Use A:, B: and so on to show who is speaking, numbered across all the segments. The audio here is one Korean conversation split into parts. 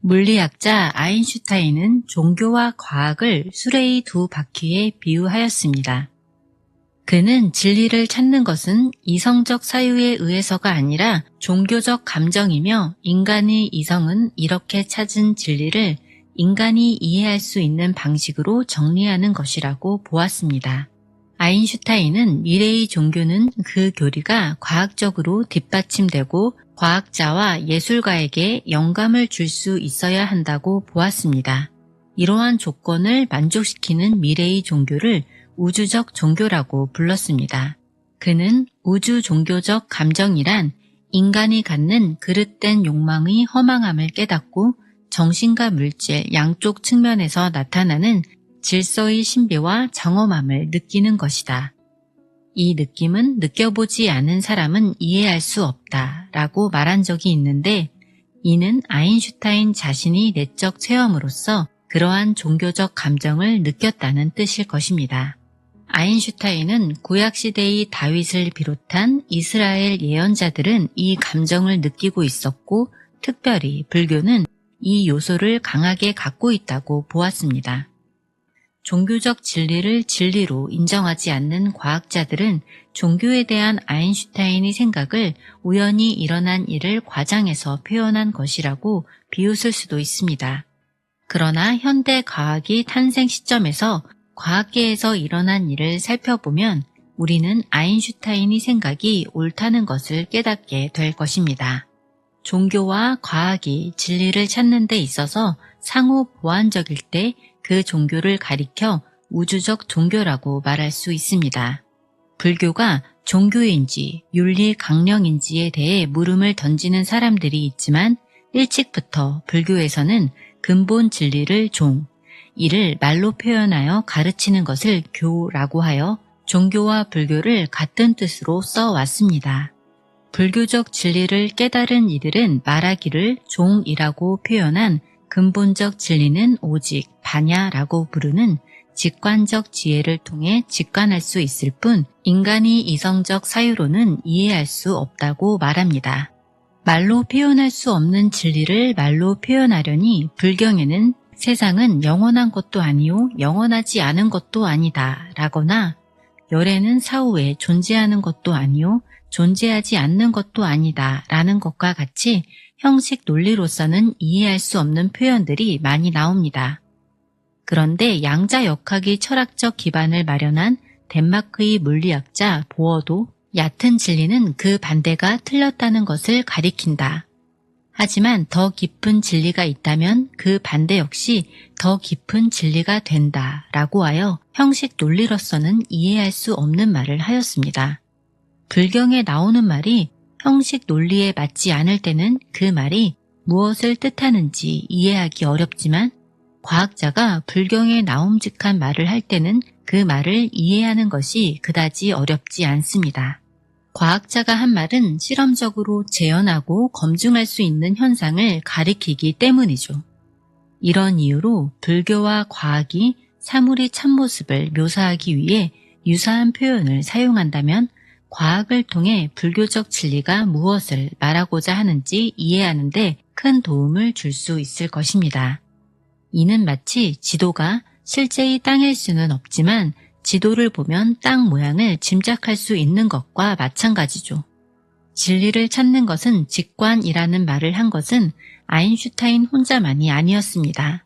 A: 물리학자 아인슈타인은 종교와 과학을 수레의 두 바퀴에 비유하였습니다. 그는 진리를 찾는 것은 이성적 사유에 의해서가 아니라 종교적 감정이며 인간의 이성은 이렇게 찾은 진리를 인간이 이해할 수 있는 방식으로 정리하는 것이라고 보았습니다. 아인슈타인은 미래의 종교는 그 교리가 과학적으로 뒷받침되고 과학자와 예술가에게 영감을 줄 수 있어야 한다고 보았습니다. 이러한 조건을 만족시키는 미래의 종교를 우주적 종교라고 불렀습니다. 그는 우주 종교적 감정이란 인간이 갖는 그릇된 욕망의 허망함을 깨닫고 정신과 물질 양쪽 측면에서 나타나는 질서의 신비와 장엄함을 느끼는 것이다. 이 느낌은 느껴보지 않은 사람은 이해할 수 없다 라고 말한 적이 있는데, 이는 아인슈타인 자신이 내적 체험으로서 그러한 종교적 감정을 느꼈다는 뜻일 것입니다. 아인슈타인은 구약시대의 다윗을 비롯한 이스라엘 예언자들은 이 감정을 느끼고 있었고, 특별히 불교는 이 요소를 강하게 갖고 있다고 보았습니다. 종교적 진리를 진리로 인정하지 않는 과학자들은 종교에 대한 아인슈타인의 생각을 우연히 일어난 일을 과장해서 표현한 것이라고 비웃을 수도 있습니다. 그러나 현대 과학이 탄생 시점에서 과학계에서 일어난 일을 살펴보면 우리는 아인슈타인의 생각이 옳다는 것을 깨닫게 될 것입니다. 종교와 과학이 진리를 찾는 데 있어서 상호 보완적일 때 그 종교를 가리켜 우주적 종교라고 말할 수 있습니다. 불교가 종교인지 윤리 강령인지에 대해 물음을 던지는 사람들이 있지만 일찍부터 불교에서는 근본 진리를 종, 이를 말로 표현하여 가르치는 것을 교라고 하여 종교와 불교를 같은 뜻으로 써왔습니다. 불교적 진리를 깨달은 이들은 말하기를 종이라고 표현한 근본적 진리는 오직 반야라고 부르는 직관적 지혜를 통해 직관할 수 있을 뿐 인간이 이성적 사유로는 이해할 수 없다고 말합니다. 말로 표현할 수 없는 진리를 말로 표현하려니 불경에는 세상은 영원한 것도 아니요 영원하지 않은 것도 아니다 라거나 열애는 사후에 존재하는 것도 아니요 존재하지 않는 것도 아니다 라는 것과 같이 형식 논리로서는 이해할 수 없는 표현들이 많이 나옵니다. 그런데 양자역학의 철학적 기반을 마련한 덴마크의 물리학자 보어도 얕은 진리는 그 반대가 틀렸다는 것을 가리킨다. 하지만 더 깊은 진리가 있다면 그 반대 역시 더 깊은 진리가 된다 라고 하여 형식 논리로서는 이해할 수 없는 말을 하였습니다. 불경에 나오는 말이 형식 논리에 맞지 않을 때는 그 말이 무엇을 뜻하는지 이해하기 어렵지만 과학자가 불경에 나옴직한 말을 할 때는 그 말을 이해하는 것이 그다지 어렵지 않습니다. 과학자가 한 말은 실험적으로 재현하고 검증할 수 있는 현상을 가리키기 때문이죠. 이런 이유로 불교와 과학이 사물의 참모습을 묘사하기 위해 유사한 표현을 사용한다면 과학을 통해 불교적 진리가 무엇을 말하고자 하는지 이해하는 데 큰 도움을 줄 수 있을 것입니다. 이는 마치 지도가 실제의 땅일 수는 없지만 지도를 보면 땅 모양을 짐작할 수 있는 것과 마찬가지죠. 진리를 찾는 것은 직관이라는 말을 한 것은 아인슈타인 혼자만이 아니었습니다.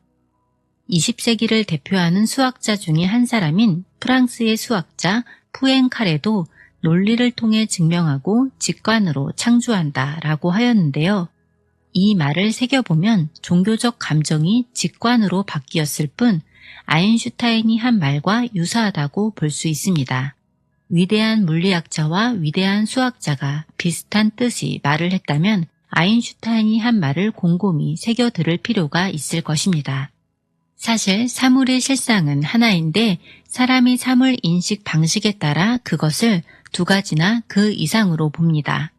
A: 20세기를 대표하는 수학자 중에 한 사람인 프랑스의 수학자 푸엥카레도 논리를 통해 증명하고 직관으로 창조한다 라고 하였는데요. 이 말을 새겨보면 종교적 감정이 직관으로 바뀌었을 뿐 아인슈타인이 한 말과 유사하다고 볼 수 있습니다. 위대한 물리학자와 위대한 수학자가 비슷한 뜻의 말을 했다면 아인슈타인이 한 말을 곰곰이 새겨 들을 필요가 있을 것입니다. 사실 사물의 실상은 하나인데 사람이 사물 인식 방식에 따라 그것을 두 가지나 그 이상으로 봅니다.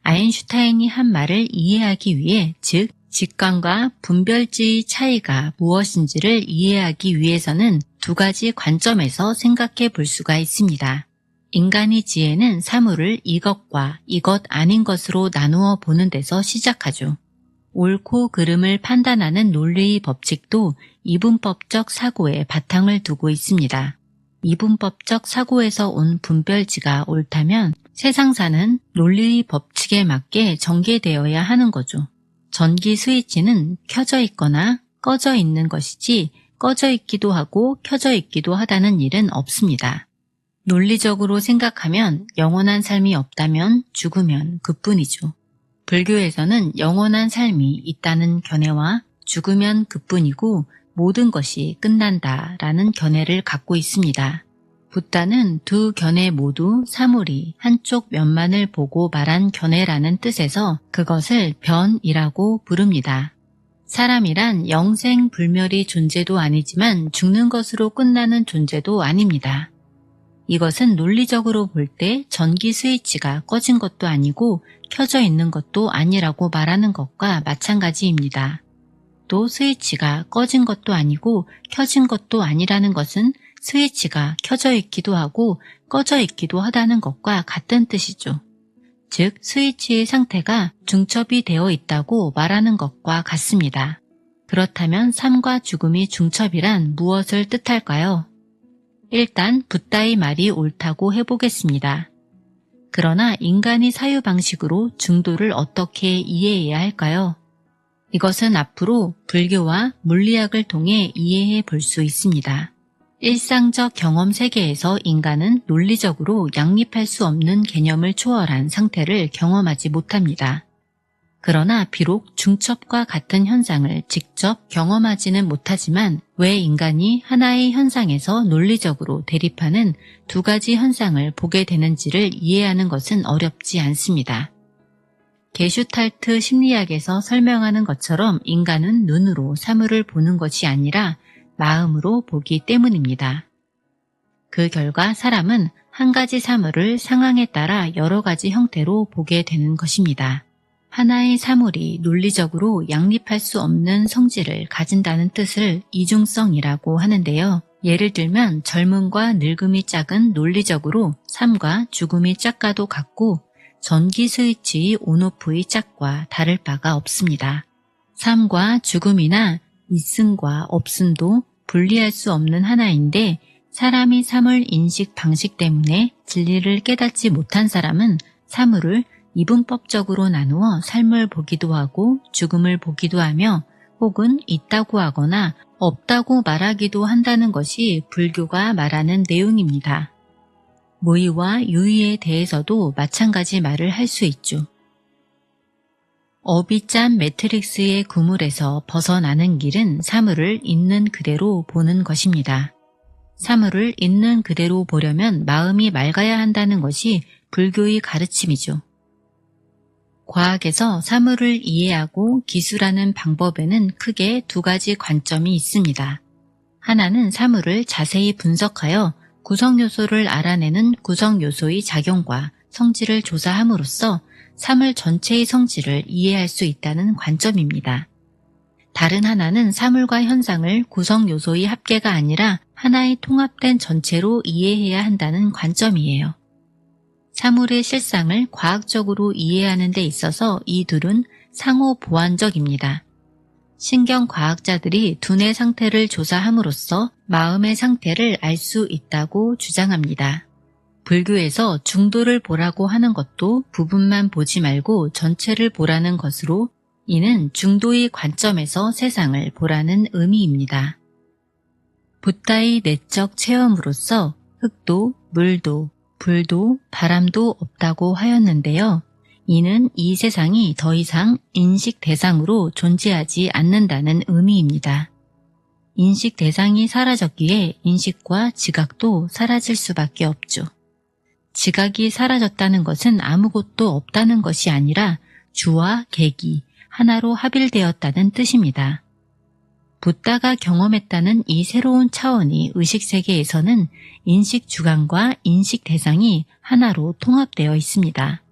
A: 아인슈타인이 한 말을 이해하기 위해, 즉 직관과 분별지의 차이가 무엇인지를 이해하기 위해서는 두 가지 관점에서 생각해 볼 수가 있습니다. 인간의 지혜는 사물을 이것과 이것 아닌 것으로 나누어 보는 데서 시작하죠. 옳고 그름을 판단하는 논리의 법칙도 이분법적 사고에 바탕을 두고 있습니다. 이분법적 사고에서 온 분별지가 옳다면 세상사는 논리의 법칙에 맞게 전개되어야 하는 거죠. 전기 스위치는 켜져 있거나 꺼져 있는 것이지 꺼져 있기도 하고 켜져 있기도 하다는 일은 없습니다. 논리적으로 생각하면 영원한 삶이 없다면 죽으면 그뿐이죠. 불교에서는 영원한 삶이 있다는 견해와 죽으면 그뿐이고 모든 것이 끝난다라는 견해를 갖고 있습니다. 붓다는 두 견해 모두 사물이 한쪽 면만을 보고 말한 견해라는 뜻에서 그것을 변이라고 부릅니다. 사람이란 영생불멸의 존재도 아니지만 죽는 것으로 끝나는 존재도 아닙니다. 이것은 논리적으로 볼 때 전기 스위치가 꺼진 것도 아니고 켜져 있는 것도 아니라고 말하는 것과 마찬가지입니다. 또 스위치가 꺼진 것도 아니고 켜진 것도 아니라는 것은 스위치가 켜져 있기도 하고 꺼져 있기도 하다는 것과 같은 뜻이죠. 즉 스위치의 상태가 중첩이 되어 있다고 말하는 것과 같습니다. 그렇다면 삶과 죽음이 중첩이란 무엇을 뜻할까요? 일단 붓다의 말이 옳다고 해보겠습니다. 그러나 인간이 사유방식으로 중도를 어떻게 이해해야 할까요? 이것은 앞으로 불교와 물리학을 통해 이해해 볼 수 있습니다. 일상적 경험 세계에서 인간은 논리적으로 양립할 수 없는 개념을 초월한 상태를 경험하지 못합니다. 그러나 비록 중첩과 같은 현상을 직접 경험하지는 못하지만 왜 인간이 하나의 현상에서 논리적으로 대립하는 두 가지 현상을 보게 되는지를 이해하는 것은 어렵지 않습니다. 게슈탈트 심리학에서 설명하는 것처럼 인간은 눈으로 사물을 보는 것이 아니라 마음으로 보기 때문입니다. 그 결과 사람은 한 가지 사물을 상황에 따라 여러 가지 형태로 보게 되는 것입니다. 하나의 사물이 논리적으로 양립할 수 없는 성질을 가진다는 뜻을 이중성이라고 하는데요. 예를 들면 젊음과 늙음이 짝은 논리적으로 삶과 죽음이 짝과도 같고 전기 스위치의 온오프의 짝과 다를 바가 없습니다. 삶과 죽음이나 있음과 없음도 분리할 수 없는 하나인데 사람이 사물 인식 방식 때문에 진리를 깨닫지 못한 사람은 사물을 이분법적으로 나누어 삶을 보기도 하고 죽음을 보기도 하며 혹은 있다고 하거나 없다고 말하기도 한다는 것이 불교가 말하는 내용입니다. 무의와 유의에 대해서도 마찬가지 말을 할 수 있죠. 업이 짠 매트릭스의 구물에서 벗어나는 길은 사물을 있는 그대로 보는 것입니다. 사물을 있는 그대로 보려면 마음이 맑아야 한다는 것이 불교의 가르침이죠. 과학에서 사물을 이해하고 기술하는 방법에는 크게 두 가지 관점이 있습니다. 하나는 사물을 자세히 분석하여 구성요소를 알아내는 구성요소의 작용과 성질을 조사함으로써 사물 전체의 성질을 이해할 수 있다는 관점입니다. 다른 하나는 사물과 현상을 구성요소의 합계가 아니라 하나의 통합된 전체로 이해해야 한다는 관점이에요. 사물의 실상을 과학적으로 이해하는 데 있어서 이 둘은 상호 보완적입니다. 신경과학자들이 두뇌 상태를 조사함으로써 마음의 상태를 알 수 있다고 주장합니다. 불교에서 중도를 보라고 하는 것도 부분만 보지 말고 전체를 보라는 것으로 이는 중도의 관점에서 세상을 보라는 의미입니다. 붓다의 내적 체험으로서 흙도 물도 불도 바람도 없다고 하였는데요. 이는 이 세상이 더 이상 인식 대상으로 존재하지 않는다는 의미입니다. 인식 대상이 사라졌기에 인식과 지각도 사라질 수밖에 없죠. 지각이 사라졌다는 것은 아무것도 없다는 것이 아니라 주와 객이 하나로 합일되었다는 뜻입니다. 붓다가 경험했다는 이 새로운 차원의 의식세계에서는 인식 주관과 인식 대상이 하나로 통합되어 있습니다.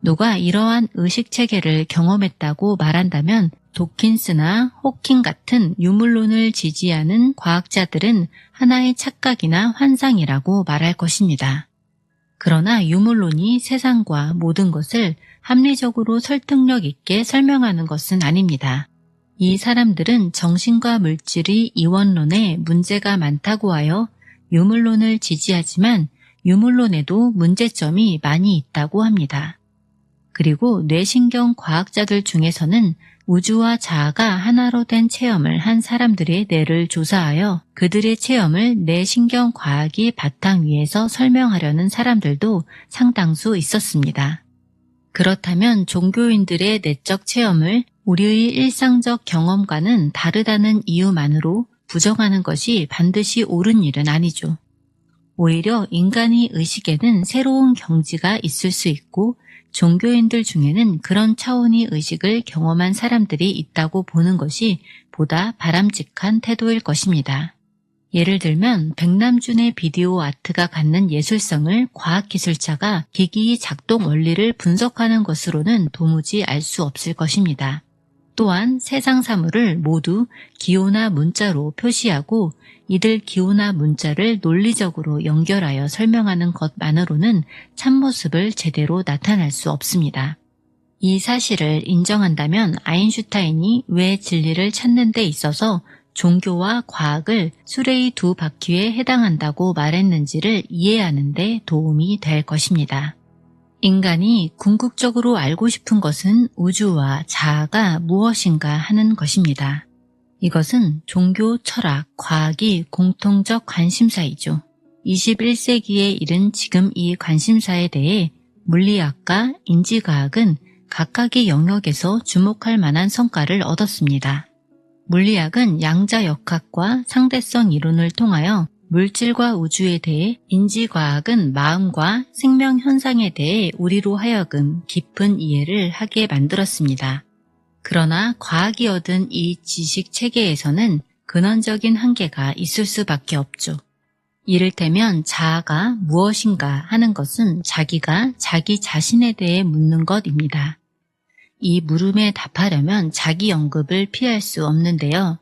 A: 누가 이러한 의식체계를 경험했다고 말한다면 도킨스나 호킹 같은 유물론을 지지하는 과학자들은 하나의 착각이나 환상이라고 말할 것입니다. 그러나 유물론이 세상과 모든 것을 합리적으로 설득력 있게 설명하는 것은 아닙니다. 이 사람들은 정신과 물질이 이원론에 문제가 많다고 하여 유물론을 지지하지만 유물론에도 문제점이 많이 있다고 합니다. 그리고 뇌신경 과학자들 중에서는 우주와 자아가 하나로 된 체험을 한 사람들의 뇌를 조사하여 그들의 체험을 뇌신경 과학이 바탕 위에서 설명하려는 사람들도 상당수 있었습니다. 그렇다면 종교인들의 내적 체험을 우리의 일상적 경험과는 다르다는 이유만으로 부정하는 것이 반드시 옳은 일은 아니죠. 오히려 인간의 의식에는 새로운 경지가 있을 수 있고 종교인들 중에는 그런 차원의 의식을 경험한 사람들이 있다고 보는 것이 보다 바람직한 태도일 것입니다. 예를 들면 백남준의 비디오 아트가 갖는 예술성을 과학기술자가 기기의 작동 원리를 분석하는 것으로는 도무지 알 수 없을 것입니다. 또한 세상 사물을 모두 기호나 문자로 표시하고 이들 기호나 문자를 논리적으로 연결하여 설명하는 것만으로는 참모습을 제대로 나타낼 수 없습니다. 이 사실을 인정한다면 아인슈타인이 왜 진리를 찾는 데 있어서 종교와 과학을 수레의 두 바퀴에 해당한다고 말했는지를 이해하는 데 도움이 될 것입니다. 인간이 궁극적으로 알고 싶은 것은 우주와 자아가 무엇인가 하는 것입니다. 이것은 종교, 철학, 과학이 공통적 관심사이죠. 21세기에 이른 지금 이 관심사에 대해 물리학과 인지과학은 각각의 영역에서 주목할 만한 성과를 얻었습니다. 물리학은 양자역학과 상대성 이론을 통하여 물질과 우주에 대해, 인지과학은 마음과 생명 현상에 대해 우리로 하여금 깊은 이해를 하게 만들었습니다. 그러나 과학이 얻은 이 지식 체계에서는 근원적인 한계가 있을 수밖에 없죠. 이를테면 자아가 무엇인가 하는 것은 자기가 자기 자신에 대해 묻는 것입니다. 이 물음에 답하려면 자기 언급을 피할 수 없는데요.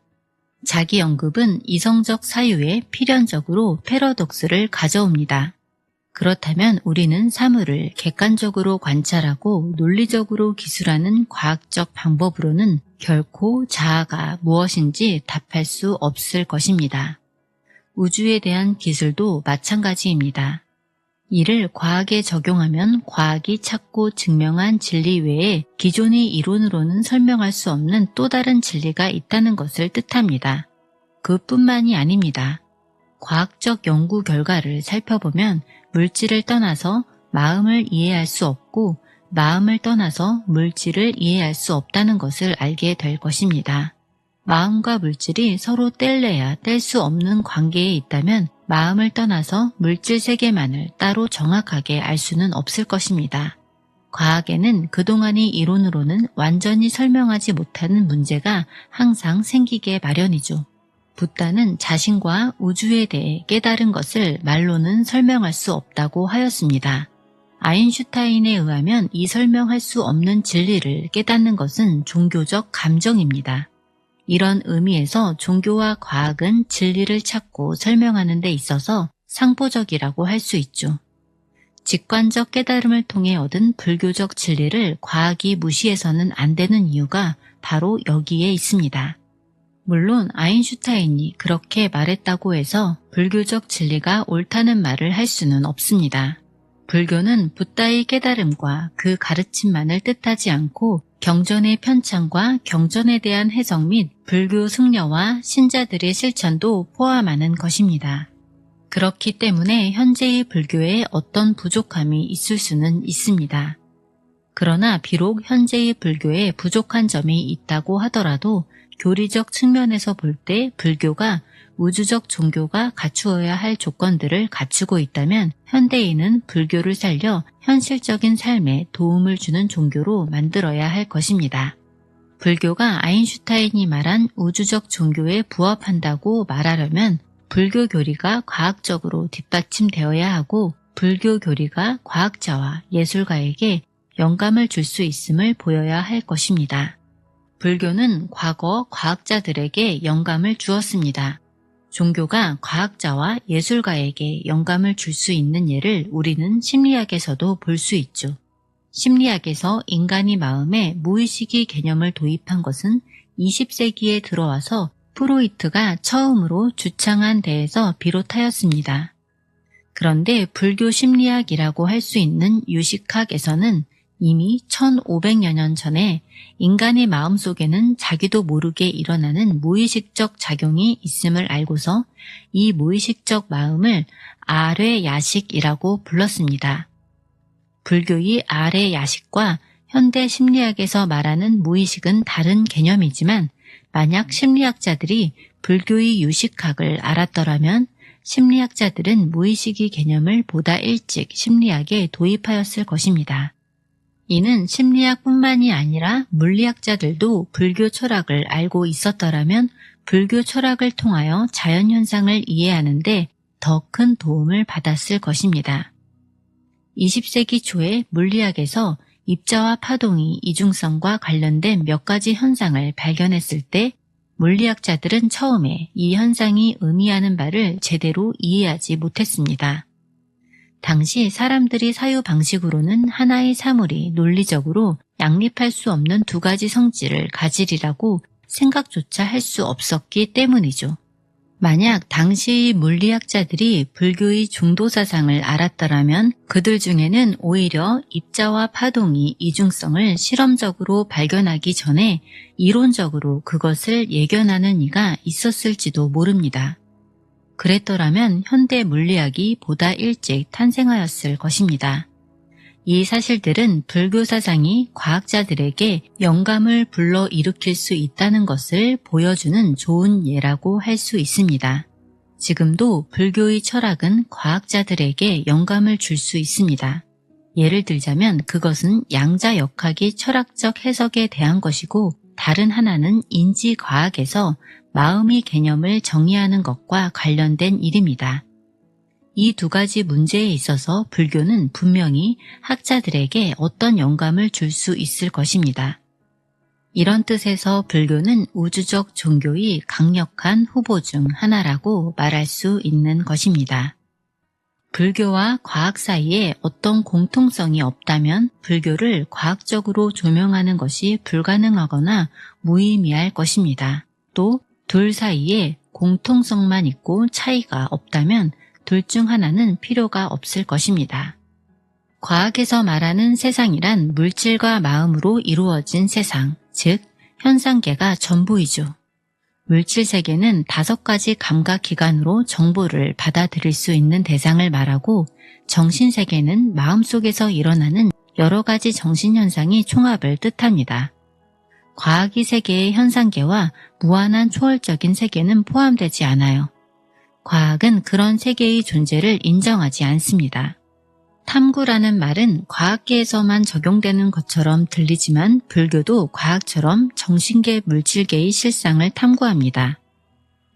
A: 자기 언급은 이성적 사유에 필연적으로 패러독스를 가져옵니다. 그렇다면 우리는 사물을 객관적으로 관찰하고 논리적으로 기술하는 과학적 방법으로는 결코 자아가 무엇인지 답할 수 없을 것입니다. 우주에 대한 기술도 마찬가지입니다. 이를 과학에 적용하면 과학이 찾고 증명한 진리 외에 기존의 이론으로는 설명할 수 없는 또 다른 진리가 있다는 것을 뜻합니다. 그뿐만이 아닙니다. 과학적 연구 결과를 살펴보면 물질을 떠나서 마음을 이해할 수 없고 마음을 떠나서 물질을 이해할 수 없다는 것을 알게 될 것입니다. 마음과 물질이 서로 뗄래야 뗄 수 없는 관계에 있다면 마음을 떠나서 물질 세계만을 따로 정확하게 알 수는 없을 것입니다. 과학에는 그동안의 이론으로는 완전히 설명하지 못하는 문제가 항상 생기게 마련이죠. 붓다는 자신과 우주에 대해 깨달은 것을 말로는 설명할 수 없다고 하였습니다. 아인슈타인에 의하면 이 설명할 수 없는 진리를 깨닫는 것은 종교적 감정입니다. 이런 의미에서 종교와 과학은 진리를 찾고 설명하는 데 있어서 상보적이라고 할 수 있죠. 직관적 깨달음을 통해 얻은 불교적 진리를 과학이 무시해서는 안 되는 이유가 바로 여기에 있습니다. 물론 아인슈타인이 그렇게 말했다고 해서 불교적 진리가 옳다는 말을 할 수는 없습니다. 불교는 붓다의 깨달음과 그 가르침만을 뜻하지 않고 경전의 편찬과 경전에 대한 해석 및 불교 승려와 신자들의 실천도 포함하는 것입니다. 그렇기 때문에 현재의 불교에 어떤 부족함이 있을 수는 있습니다. 그러나 비록 현재의 불교에 부족한 점이 있다고 하더라도 교리적 측면에서 볼 때 불교가 우주적 종교가 갖추어야 할 조건들을 갖추고 있다면 현대인은 불교를 살려 현실적인 삶에 도움을 주는 종교로 만들어야 할 것입니다. 불교가 아인슈타인이 말한 우주적 종교에 부합한다고 말하려면 불교 교리가 과학적으로 뒷받침되어야 하고 불교 교리가 과학자와 예술가에게 영감을 줄 수 있음을 보여야 할 것입니다. 불교는 과거 과학자들에게 영감을 주었습니다. 종교가 과학자와 예술가에게 영감을 줄 수 있는 예를 우리는 심리학에서도 볼 수 있죠. 심리학에서 인간이 마음에 무의식의 개념을 도입한 것은 20세기에 들어와서 프로이트가 처음으로 주창한 데에서 비롯하였습니다. 그런데 불교 심리학이라고 할 수 있는 유식학에서는 이미 1500여 년 전에 인간의 마음속에는 자기도 모르게 일어나는 무의식적 작용이 있음을 알고서 이 무의식적 마음을 아뢰야식이라고 불렀습니다. 불교의 아뢰야식과 현대 심리학에서 말하는 무의식은 다른 개념이지만 만약 심리학자들이 불교의 유식학을 알았더라면 심리학자들은 무의식의 개념을 보다 일찍 심리학에 도입하였을 것입니다. 이는 심리학뿐만이 아니라 물리학자들도 불교 철학을 알고 있었더라면 불교 철학을 통하여 자연현상을 이해하는 데 더 큰 도움을 받았을 것입니다. 20세기 초에 물리학에서 입자와 파동이 이중성과 관련된 몇 가지 현상을 발견했을 때 물리학자들은 처음에 이 현상이 의미하는 바를 제대로 이해하지 못했습니다. 당시 사람들이 사유 방식으로는 하나의 사물이 논리적으로 양립할 수 없는 두 가지 성질을 가지리라고 생각조차 할 수 없었기 때문이죠. 만약 당시의 물리학자들이 불교의 중도 사상을 알았더라면 그들 중에는 오히려 입자와 파동의 이중성을 실험적으로 발견하기 전에 이론적으로 그것을 예견하는 이가 있었을지도 모릅니다. 그랬더라면 현대 물리학이 보다 일찍 탄생하였을 것입니다. 이 사실들은 불교 사상이 과학자들에게 영감을 불러일으킬 수 있다는 것을 보여주는 좋은 예라고 할 수 있습니다. 지금도 불교의 철학은 과학자들에게 영감을 줄 수 있습니다. 예를 들자면 그것은 양자역학의 철학적 해석에 대한 것이고 다른 하나는 인지과학에서 마음의 개념을 정의하는 것과 관련된 일입니다. 이 두 가지 문제에 있어서 불교는 분명히 학자들에게 어떤 영감을 줄 수 있을 것입니다. 이런 뜻에서 불교는 우주적 종교의 강력한 후보 중 하나라고 말할 수 있는 것입니다. 불교와 과학 사이에 어떤 공통성이 없다면 불교를 과학적으로 조명하는 것이 불가능하거나 무의미할 것입니다. 또 둘 사이에 공통성만 있고 차이가 없다면 둘 중 하나는 필요가 없을 것입니다. 과학에서 말하는 세상이란 물질과 마음으로 이루어진 세상, 즉 현상계가 전부이죠. 물질 세계는 5가지 감각기관으로 정보를 받아들일 수 있는 대상을 말하고 정신세계는 마음속에서 일어나는 여러 가지 정신현상의 총합을 뜻합니다. 과학의 세계의 현상계와 무한한 초월적인 세계는 포함되지 않아요. 과학은 그런 세계의 존재를 인정하지 않습니다. 탐구라는 말은 과학계에서만 적용되는 것처럼 들리지만 불교도 과학처럼 정신계 물질계의 실상을 탐구합니다.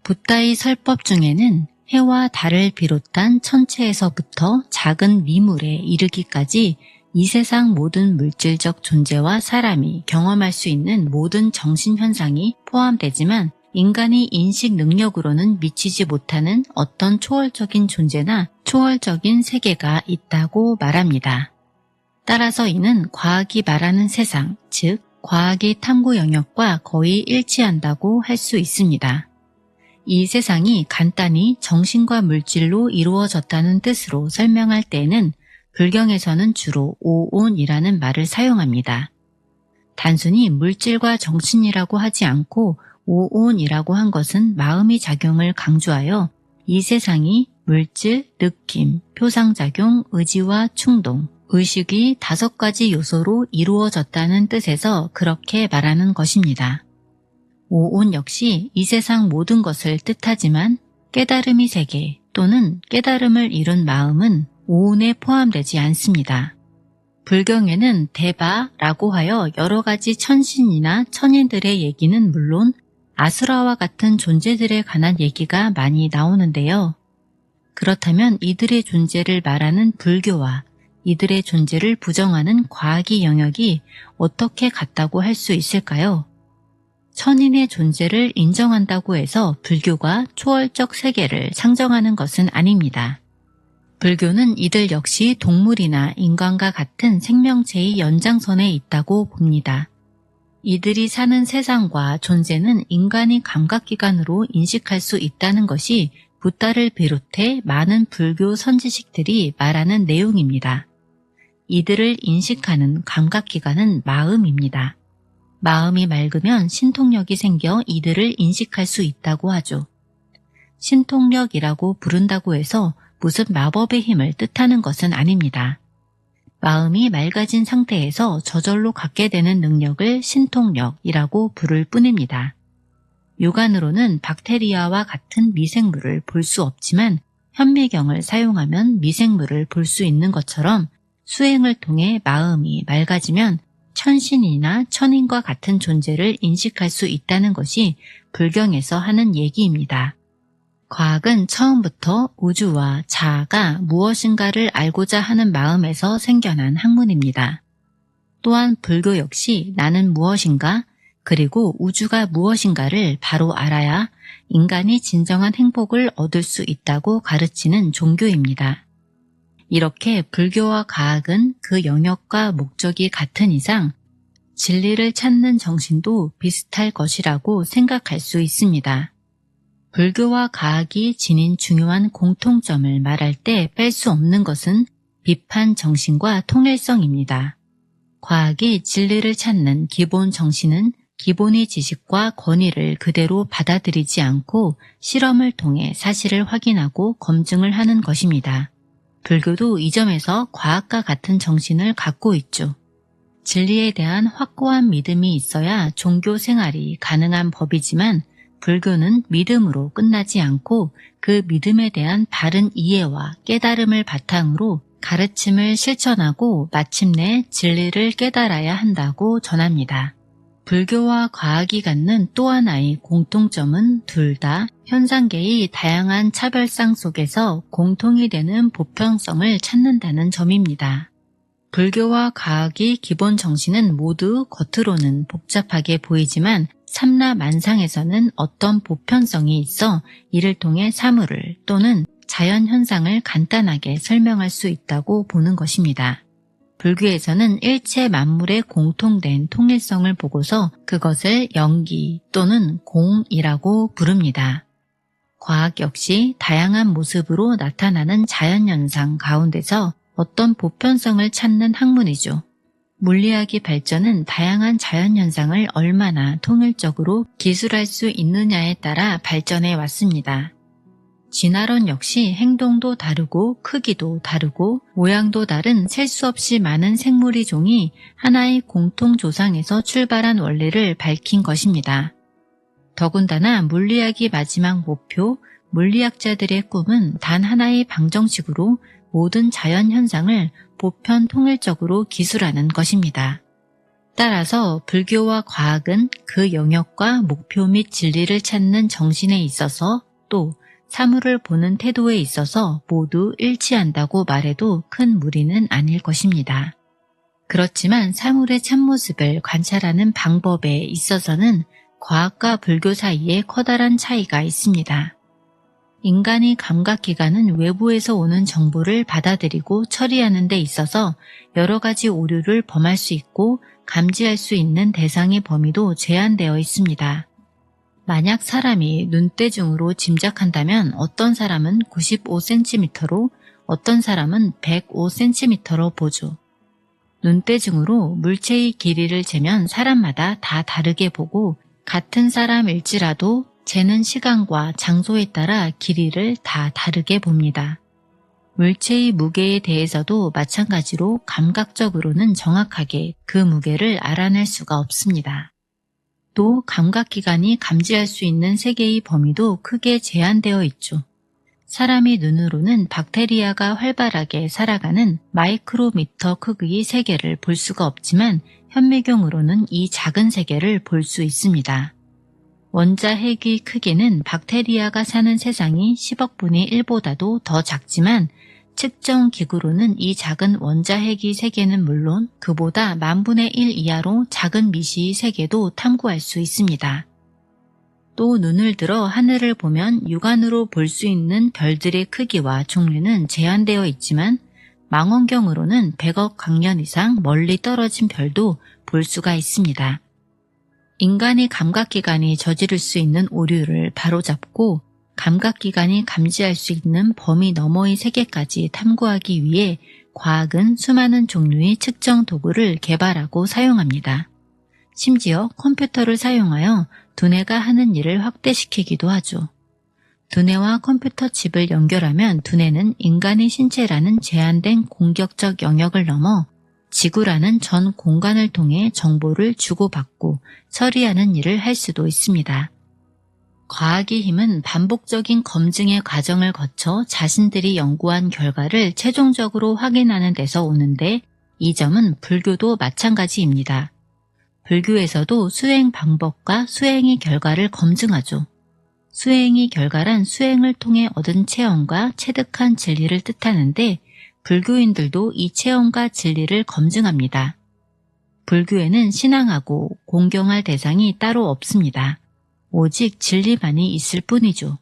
A: 붓다의 설법 중에는 해와 달을 비롯한 천체에서부터 작은 미물에 이르기까지 이 세상 모든 물질적 존재와 사람이 경험할 수 있는 모든 정신현상이 포함되지만 인간이 인식 능력으로는 미치지 못하는 어떤 초월적인 존재나 초월적인 세계가 있다고 말합니다. 따라서 이는 과학이 말하는 세상, 즉 과학의 탐구 영역과 거의 일치한다고 할 수 있습니다. 이 세상이 간단히 정신과 물질로 이루어졌다는 뜻으로 설명할 때에는 불경에서는 주로 오온이라는 말을 사용합니다. 단순히 물질과 정신이라고 하지 않고 오온이라고 한 것은 마음의 작용을 강조하여 이 세상이 물질, 느낌, 표상작용, 의지와 충동, 의식이 5가지 요소로 이루어졌다는 뜻에서 그렇게 말하는 것입니다. 오온 역시 이 세상 모든 것을 뜻하지만 깨달음의 세계 또는 깨달음을 이룬 마음은 오온에 포함되지 않습니다. 불경에는 대바라고 하여 여러 가지 천신이나 천인들의 얘기는 물론 아수라와 같은 존재들에 관한 얘기가 많이 나오는데요. 그렇다면 이들의 존재를 말하는 불교와 이들의 존재를 부정하는 과학의 영역이 어떻게 같다고 할 수 있을까요? 천인의 존재를 인정한다고 해서 불교가 초월적 세계를 상정하는 것은 아닙니다. 불교는 이들 역시 동물이나 인간과 같은 생명체의 연장선에 있다고 봅니다. 이들이 사는 세상과 존재는 인간이 감각기관으로 인식할 수 있다는 것이 붓다를 비롯해 많은 불교 선지식들이 말하는 내용입니다. 이들을 인식하는 감각기관은 마음입니다. 마음이 맑으면 신통력이 생겨 이들을 인식할 수 있다고 하죠. 신통력이라고 부른다고 해서 무슨 마법의 힘을 뜻하는 것은 아닙니다. 마음이 맑아진 상태에서 저절로 갖게 되는 능력을 신통력이라고 부를 뿐입니다. 육안으로는 박테리아와 같은 미생물을 볼 수 없지만 현미경을 사용하면 미생물을 볼 수 있는 것처럼 수행을 통해 마음이 맑아지면 천신이나 천인과 같은 존재를 인식할 수 있다는 것이 불경에서 하는 얘기입니다. 과학은 처음부터 우주와 자아가 무엇인가를 알고자 하는 마음에서 생겨난 학문입니다. 또한 불교 역시 나는 무엇인가 그리고 우주가 무엇인가를 바로 알아야 인간이 진정한 행복을 얻을 수 있다고 가르치는 종교입니다. 이렇게 불교와 과학은 그 영역과 목적이 같은 이상 진리를 찾는 정신도 비슷할 것이라고 생각할 수 있습니다. 불교와 과학이 지닌 중요한 공통점을 말할 때 뺄 수 없는 것은 비판 정신과 통일성입니다. 과학이 진리를 찾는 기본 정신은 기본의 지식과 권위를 그대로 받아들이지 않고 실험을 통해 사실을 확인하고 검증을 하는 것입니다. 불교도 이 점에서 과학과 같은 정신을 갖고 있죠. 진리에 대한 확고한 믿음이 있어야 종교 생활이 가능한 법이지만 불교는 믿음으로 끝나지 않고 그 믿음에 대한 바른 이해와 깨달음을 바탕으로 가르침을 실천하고 마침내 진리를 깨달아야 한다고 전합니다. 불교와 과학이 갖는 또 하나의 공통점은 둘 다 현상계의 다양한 차별상 속에서 공통이 되는 보편성을 찾는다는 점입니다. 불교와 과학의 기본 정신은 모두 겉으로는 복잡하게 보이지만 삼라만상에서는 어떤 보편성이 있어 이를 통해 사물을 또는 자연현상을 간단하게 설명할 수 있다고 보는 것입니다. 불교에서는 일체 만물의 공통된 통일성을 보고서 그것을 영기 또는 공이라고 부릅니다. 과학 역시 다양한 모습으로 나타나는 자연현상 가운데서 어떤 보편성을 찾는 학문이죠. 물리학의 발전은 다양한 자연현상을 얼마나 통일적으로 기술할 수 있느냐에 따라 발전해 왔습니다. 진화론 역시 행동도 다르고 크기도 다르고 모양도 다른 셀 수 없이 많은 생물의 종이 하나의 공통조상에서 출발한 원리를 밝힌 것입니다. 더군다나 물리학의 마지막 목표, 물리학자들의 꿈은 단 하나의 방정식으로 모든 자연현상을 보편 통일적으로 기술하는 것입니다. 따라서 불교와 과학은 그 영역과 목표 및 진리를 찾는 정신에 있어서 또 사물을 보는 태도에 있어서 모두 일치한다고 말해도 큰 무리는 아닐 것입니다. 그렇지만 사물의 참모습을 관찰하는 방법에 있어서는 과학과 불교 사이에 커다란 차이가 있습니다. 인간의 감각기관은 외부에서 오는 정보를 받아들이고 처리하는 데 있어서 여러 가지 오류를 범할 수 있고 감지할 수 있는 대상의 범위도 제한되어 있습니다. 만약 사람이 눈대중으로 짐작한다면 어떤 사람은 95cm로 어떤 사람은 105cm로 보죠. 눈대중으로 물체의 길이를 재면 사람마다 다 다르게 보고 같은 사람일지라도 재는 시간과 장소에 따라 길이를 다 다르게 봅니다. 물체의 무게에 대해서도 마찬가지로 감각적으로는 정확하게 그 무게를 알아낼 수가 없습니다. 또 감각기관이 감지할 수 있는 세계의 범위도 크게 제한되어 있죠. 사람의 눈으로는 박테리아가 활발하게 살아가는 마이크로미터 크기의 세계를 볼 수가 없지만 현미경으로는 이 작은 세계를 볼 수 있습니다. 원자핵의 크기는 박테리아가 사는 세상이 10억분의 1보다도 더 작지만 측정 기구로는 이 작은 원자핵의 세계는 물론 그보다 만분의 1 이하로 작은 미시의 세계도 탐구할 수 있습니다. 또 눈을 들어 하늘을 보면 육안으로 볼 수 있는 별들의 크기와 종류는 제한되어 있지만 망원경으로는 100억 광년 이상 멀리 떨어진 별도 볼 수가 있습니다. 인간의 감각기관이 저지를 수 있는 오류를 바로잡고 감각기관이 감지할 수 있는 범위 너머의 세계까지 탐구하기 위해 과학은 수많은 종류의 측정 도구를 개발하고 사용합니다. 심지어 컴퓨터를 사용하여 두뇌가 하는 일을 확대시키기도 하죠. 두뇌와 컴퓨터 칩을 연결하면 두뇌는 인간의 신체라는 제한된 공격적 영역을 넘어 지구라는 전 공간을 통해 정보를 주고받고 처리하는 일을 할 수도 있습니다. 과학의 힘은 반복적인 검증의 과정을 거쳐 자신들이 연구한 결과를 최종적으로 확인하는 데서 오는데 이 점은 불교도 마찬가지입니다. 불교에서도 수행 방법과 수행의 결과를 검증하죠. 수행의 결과란 수행을 통해 얻은 체험과 체득한 진리를 뜻하는데 불교인들도 이 체험과 진리를 검증합니다. 불교에는 신앙하고 공경할 대상이 따로 없습니다. 오직 진리만이 있을 뿐이죠.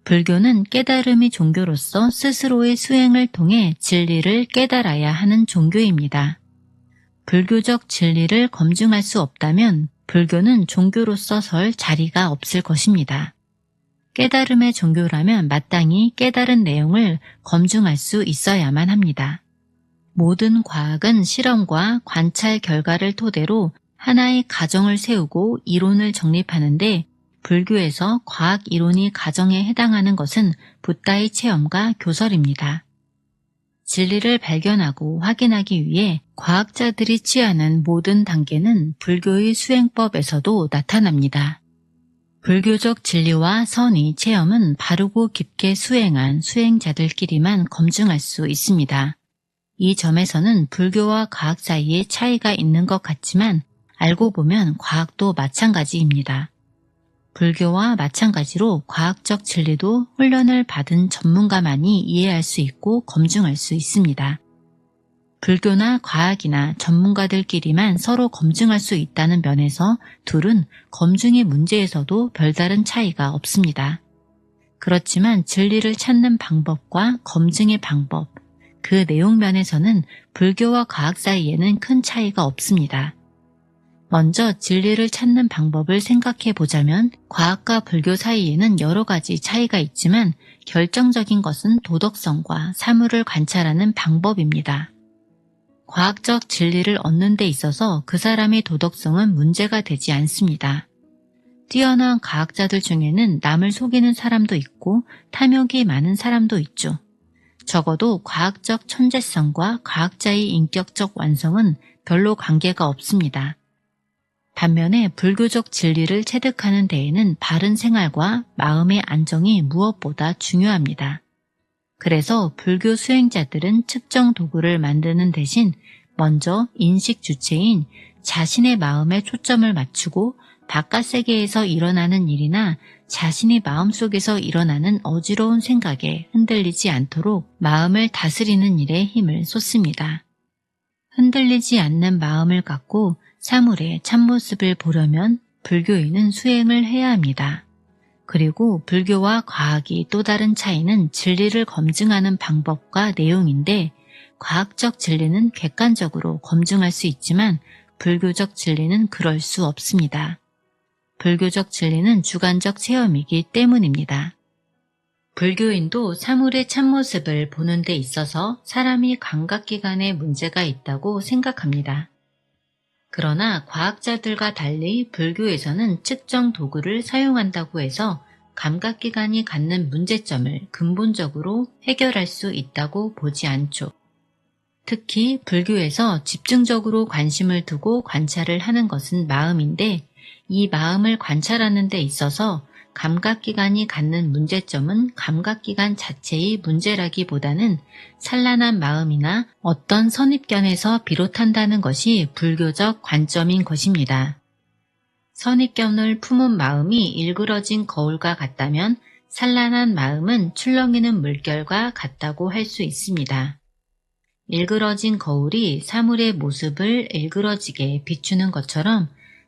A: 불교는 깨달음의 종교로서 스스로의 수행을 통해 진리를 깨달아야 하는 종교입니다. 불교적 진리를 검증할 수 없다면 불교는 종교로서 설 자리가 없을 것입니다. 깨달음의 종교라면 마땅히 깨달은 내용을 검증할 수 있어야만 합니다. 모든 과학은 실험과 관찰 결과를 토대로 하나의 가정을 세우고 이론을 정립하는데 불교에서 과학 이론이 가정에 해당하는 것은 붓다의 체험과 교설입니다. 진리를 발견하고 확인하기 위해 과학자들이 취하는 모든 단계는 불교의 수행법에서도 나타납니다. 불교적 진리와 선의 체험은 바르고 깊게 수행한 수행자들끼리만 검증할 수 있습니다. 이 점에서는 불교와 과학 사이에 차이가 있는 것 같지만 알고 보면 과학도 마찬가지입니다. 불교와 마찬가지로 과학적 진리도 훈련을 받은 전문가만이 이해할 수 있고 검증할 수 있습니다. 불교나 과학이나 전문가들끼리만 서로 검증할 수 있다는 면에서 둘은 검증의 문제에서도 별다른 차이가 없습니다. 그렇지만 진리를 찾는 방법과 검증의 방법, 그 내용 면에서는 불교와 과학 사이에는 큰 차이가 없습니다. 먼저 진리를 찾는 방법을 생각해 보자면 과학과 불교 사이에는 여러 가지 차이가 있지만 결정적인 것은 도덕성과 사물을 관찰하는 방법입니다. 과학적 진리를 얻는 데 있어서 그 사람의 도덕성은 문제가 되지 않습니다. 뛰어난 과학자들 중에는 남을 속이는 사람도 있고 탐욕이 많은 사람도 있죠. 적어도 과학적 천재성과 과학자의 인격적 완성은 별로 관계가 없습니다. 반면에 불교적 진리를 체득하는 데에는 바른 생활과 마음의 안정이 무엇보다 중요합니다. 그래서 불교 수행자들은 측정 도구를 만드는 대신 먼저 인식 주체인 자신의 마음에 초점을 맞추고 바깥 세계에서 일어나는 일이나 자신의 마음속에서 일어나는 어지러운 생각에 흔들리지 않도록 마음을 다스리는 일에 힘을 쏟습니다. 흔들리지 않는 마음을 갖고 사물의 참모습을 보려면 불교인은 수행을 해야 합니다. 그리고 불교와 과학이 또 다른 차이는 진리를 검증하는 방법과 내용인데 과학적 진리는 객관적으로 검증할 수 있지만 불교적 진리는 그럴 수 없습니다. 불교적 진리는 주관적 체험이기 때문입니다. 불교인도 사물의 참모습을 보는 데 있어서 사람이 감각기관에 문제가 있다고 생각합니다. 그러나 과학자들과 달리 불교에서는 측정 도구를 사용한다고 해서 감각기관이 갖는 문제점을 근본적으로 해결할 수 있다고 보지 않죠. 특히 불교에서 집중적으로 관심을 두고 관찰을 하는 것은 마음인데 이 마음을 관찰하는 데 있어서 감각기관이 갖는 문제점은 감각기관 자체의 문제라기보다는 산란한 마음이나 어떤 선입견에서 비롯한다는 것이 불교적 관점인 것입니다. 선입견을 품은 마음이 일그러진 거울과 같다면 산란한 마음은 출렁이는 물결과 같다고 할 수 있습니다. 일그러진 거울이 사물의 모습을 일그러지게 비추는 것처럼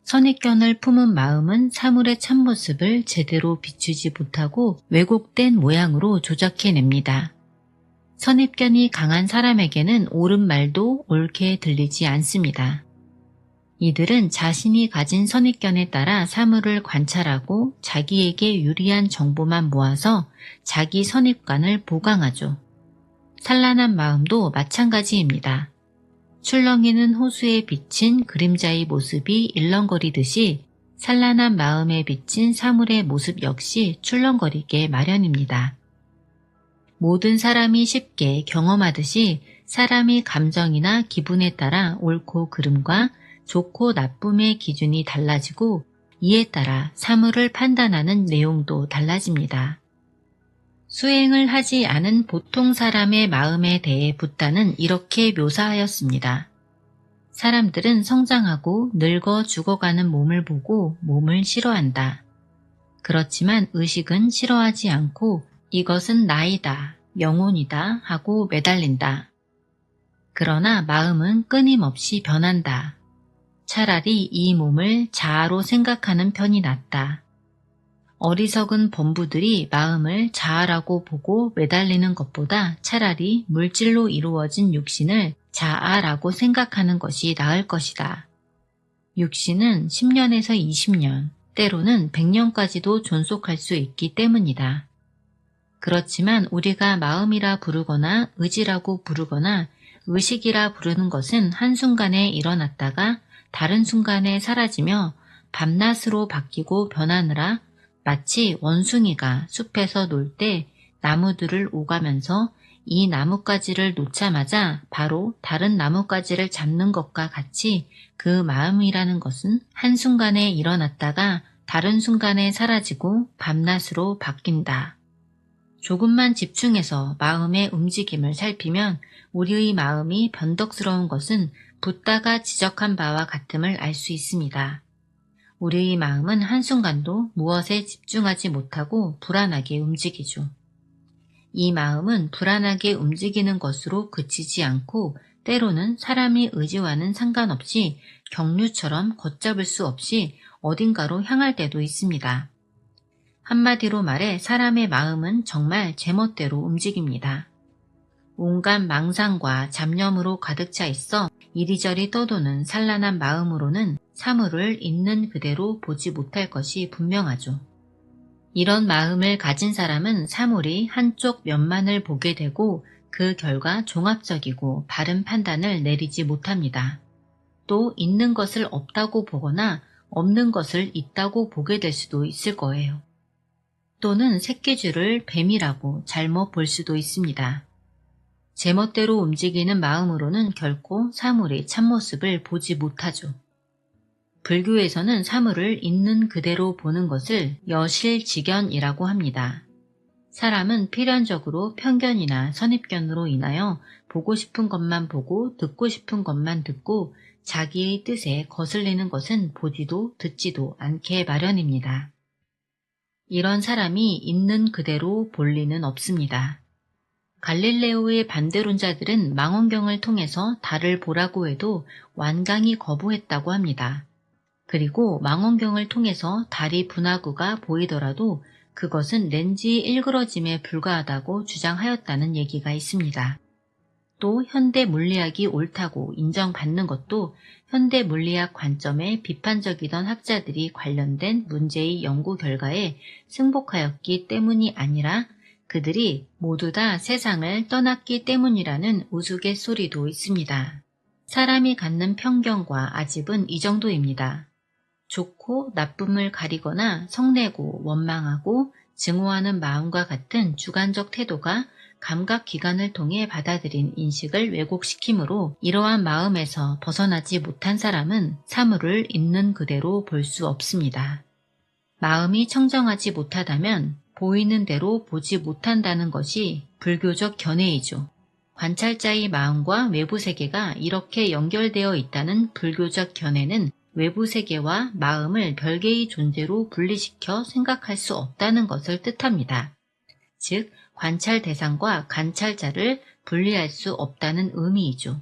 A: 선입견을 품은 마음은 사물의 참모습을 제대로 비추지 못하고 왜곡된 모양으로 조작해냅니다. 선입견이 강한 사람에게는 옳은 말도 옳게 들리지 않습니다. 이들은 자신이 가진 선입견에 따라 사물을 관찰하고 자기에게 유리한 정보만 모아서 자기 선입관을 보강하죠. 산란한 마음도 마찬가지입니다. 출렁이는 호수에 비친 그림자의 모습이 일렁거리듯이 산란한 마음에 비친 사물의 모습 역시 출렁거리게 마련입니다. 모든 사람이 쉽게 경험하듯이 사람이 감정이나 기분에 따라 옳고 그름과 좋고 나쁨의 기준이 달라지고 이에 따라 사물을 판단하는 내용도 달라집니다. 수행을 하지 않은 보통 사람의 마음에 대해 붓다는 이렇게 묘사하였습니다. 사람들은 성장하고 늙어 죽어가는 몸을 보고 몸을 싫어한다. 그렇지만 의식은 싫어하지 않고 이것은 나이다, 영혼이다 하고 매달린다. 그러나 마음은 끊임없이 변한다. 차라리 이 몸을 자아로 생각하는 편이 낫다. 어리석은 범부들이 마음을 자아라고 보고 매달리는 것보다 차라리 물질로 이루어진 육신을 자아라고 생각하는 것이 나을 것이다. 육신은 10년에서 20년, 때로는 100년까지도 존속할 수 있기 때문이다. 그렇지만 우리가 마음이라 부르거나 의지라고 부르거나 의식이라 부르는 것은 한순간에 일어났다가 다른 순간에 사라지며 밤낮으로 바뀌고 변하느라 마치 원숭이가 숲에서 놀 때 나무들을 오가면서 이 나뭇가지를 놓자마자 바로 다른 나뭇가지를 잡는 것과 같이 그 마음이라는 것은 한순간에 일어났다가 다른 순간에 사라지고 밤낮으로 바뀐다. 조금만 집중해서 마음의 움직임을 살피면 우리의 마음이 변덕스러운 것은 붓다가 지적한 바와 같음을 알 수 있습니다. 우리의 마음은 한순간도 무엇에 집중하지 못하고 불안하게 움직이죠. 이 마음은 불안하게 움직이는 것으로 그치지 않고 때로는 사람이 의지와는 상관없이 경류처럼 걷잡을 수 없이 어딘가로 향할 때도 있습니다. 한마디로 말해 사람의 마음은 정말 제멋대로 움직입니다. 온갖 망상과 잡념으로 가득 차 있어 이리저리 떠도는 산란한 마음으로는 사물을 있는 그대로 보지 못할 것이 분명하죠. 이런 마음을 가진 사람은 사물이 한쪽 면만을 보게 되고 그 결과 종합적이고 바른 판단을 내리지 못합니다. 또 있는 것을 없다고 보거나 없는 것을 있다고 보게 될 수도 있을 거예요. 또는 새끼줄을 뱀이라고 잘못 볼 수도 있습니다. 제멋대로 움직이는 마음으로는 결코 사물의 참모습을 보지 못하죠. 불교에서는 사물을 있는 그대로 보는 것을 여실직연이라고 합니다. 사람은 필연적으로 편견이나 선입견으로 인하여 보고 싶은 것만 보고 듣고 싶은 것만 듣고 자기의 뜻에 거슬리는 것은 보지도 듣지도 않게 마련입니다. 이런 사람이 있는 그대로 볼 리는 없습니다. 갈릴레오의 반대론자들은 망원경을 통해서 달을 보라고 해도 완강히 거부했다고 합니다. 그리고 망원경을 통해서 달이 분화구가 보이더라도 그것은 렌즈의 일그러짐에 불과하다고 주장하였다는 얘기가 있습니다. 또 현대 물리학이 옳다고 인정받는 것도 현대 물리학 관점에 비판적이던 학자들이 관련된 문제의 연구 결과에 승복하였기 때문이 아니라 그들이 모두 다 세상을 떠났기 때문이라는 우스갯소리도 있습니다. 사람이 갖는 편견과 아집은 이 정도입니다. 좋고 나쁨을 가리거나 성내고 원망하고 증오하는 마음과 같은 주관적 태도가 감각기관을 통해 받아들인 인식을 왜곡시키므로 이러한 마음에서 벗어나지 못한 사람은 사물을 있는 그대로 볼 수 없습니다. 마음이 청정하지 못하다면 보이는 대로 보지 못한다는 것이 불교적 견해이죠. 관찰자의 마음과 외부 세계가 이렇게 연결되어 있다는 불교적 견해는 외부 세계와 마음을 별개의 존재로 분리시켜 생각할 수 없다는 것을 뜻합니다. 즉, 관찰 대상과 관찰자를 분리할 수 없다는 의미이죠.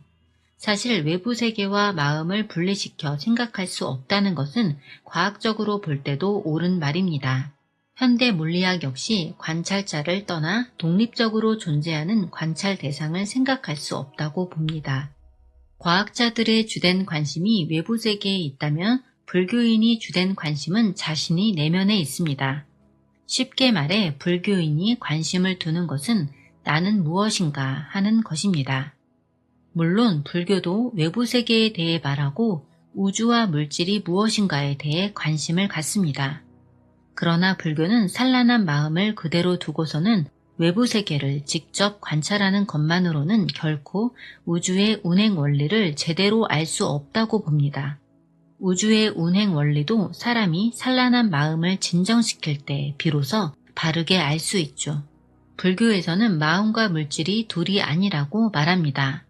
A: 사실 외부 세계와 마음을 분리시켜 생각할 수 없다는 것은 과학적으로 볼 때도 옳은 말입니다. 현대 물리학 역시 관찰자를 떠나 독립적으로 존재하는 관찰 대상을 생각할 수 없다고 봅니다. 과학자들의 주된 관심이 외부 세계에 있다면 불교인이 주된 관심은 자신이 내면에 있습니다. 쉽게 말해 불교인이 관심을 두는 것은 나는 무엇인가 하는 것입니다. 물론 불교도 외부 세계에 대해 말하고 우주와 물질이 무엇인가에 대해 관심을 갖습니다. 그러나 불교는 산란한 마음을 그대로 두고서는 외부 세계를 직접 관찰하는 것만으로는 결코 우주의 운행 원리를 제대로 알 수 없다고 봅니다. 우주의 운행 원리도 사람이 산란한 마음을 진정시킬 때 비로소 바르게 알 수 있죠. 불교에서는 마음과 물질이 둘이 아니라고 말합니다.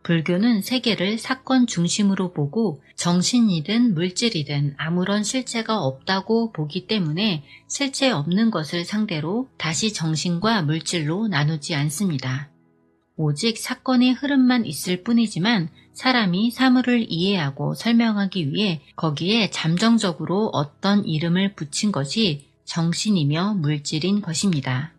A: 불교는 세계를 사건 중심으로 보고 정신이든 물질이든 아무런 실체가 없다고 보기 때문에 실체 없는 것을 상대로 다시 정신과 물질로 나누지 않습니다. 오직 사건의 흐름만 있을 뿐이지만 사람이 사물을 이해하고 설명하기 위해 거기에 잠정적으로 어떤 이름을 붙인 것이 정신이며 물질인 것입니다.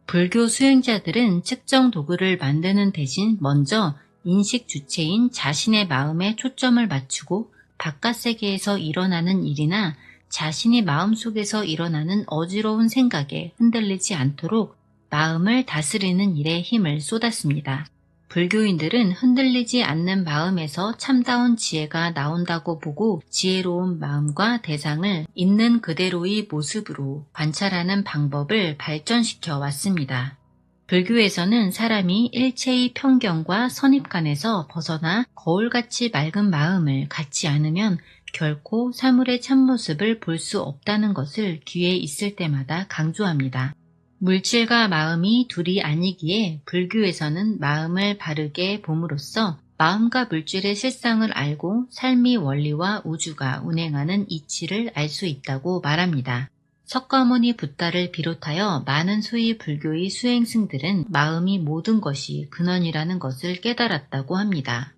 A: 불교 수행자들은 측정 도구를 만드는 대신 먼저 인식 주체인 자신의 마음에 초점을 맞추고 바깥 세계에서 일어나는 일이나 자신의 마음속에서 일어나는 어지러운 생각에 흔들리지 않도록 마음을 다스리는 일에 힘을 쏟았습니다. 불교인들은 흔들리지 않는 마음에서 참다운 지혜가 나온다고 보고 지혜로운 마음과 대상을 있는 그대로의 모습으로 관찰하는 방법을 발전시켜 왔습니다. 불교에서는 사람이 일체의 편견과 선입관에서 벗어나 거울같이 맑은 마음을 갖지 않으면 결코 사물의 참모습을 볼 수 없다는 것을 기회 있을 때마다 강조합니다. 물질과 마음이 둘이 아니기에 불교에서는 마음을 바르게 봄으로써 마음과 물질의 실상을 알고 삶의 원리와 우주가 운행하는 이치를 알 수 있다고 말합니다. 석가모니 붓다를 비롯하여 많은 소위 불교의 수행승들은 마음이 모든 것이 근원이라는 것을 깨달았다고 합니다.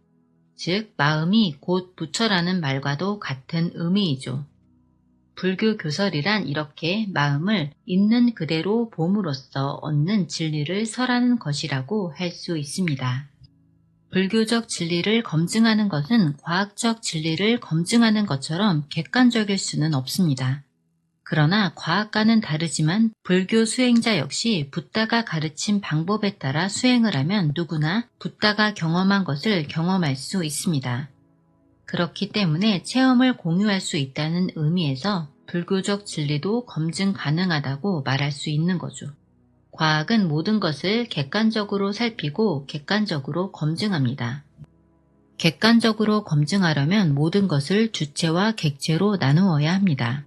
A: 즉 마음이 곧 부처라는 말과도 같은 의미이죠. 불교 교설이란 이렇게 마음을 있는 그대로 봄으로써 얻는 진리를 설하는 것이라고 할 수 있습니다. 불교적 진리를 검증하는 것은 과학적 진리를 검증하는 것처럼 객관적일 수는 없습니다. 그러나 과학과는 다르지만 불교 수행자 역시 붓다가 가르친 방법에 따라 수행을 하면 누구나 붓다가 경험한 것을 경험할 수 있습니다. 그렇기 때문에 체험을 공유할 수 있다는 의미에서 불교적 진리도 검증 가능하다고 말할 수 있는 거죠. 과학은 모든 것을 객관적으로 살피고 객관적으로 검증합니다. 객관적으로 검증하려면 모든 것을 주체와 객체로 나누어야 합니다.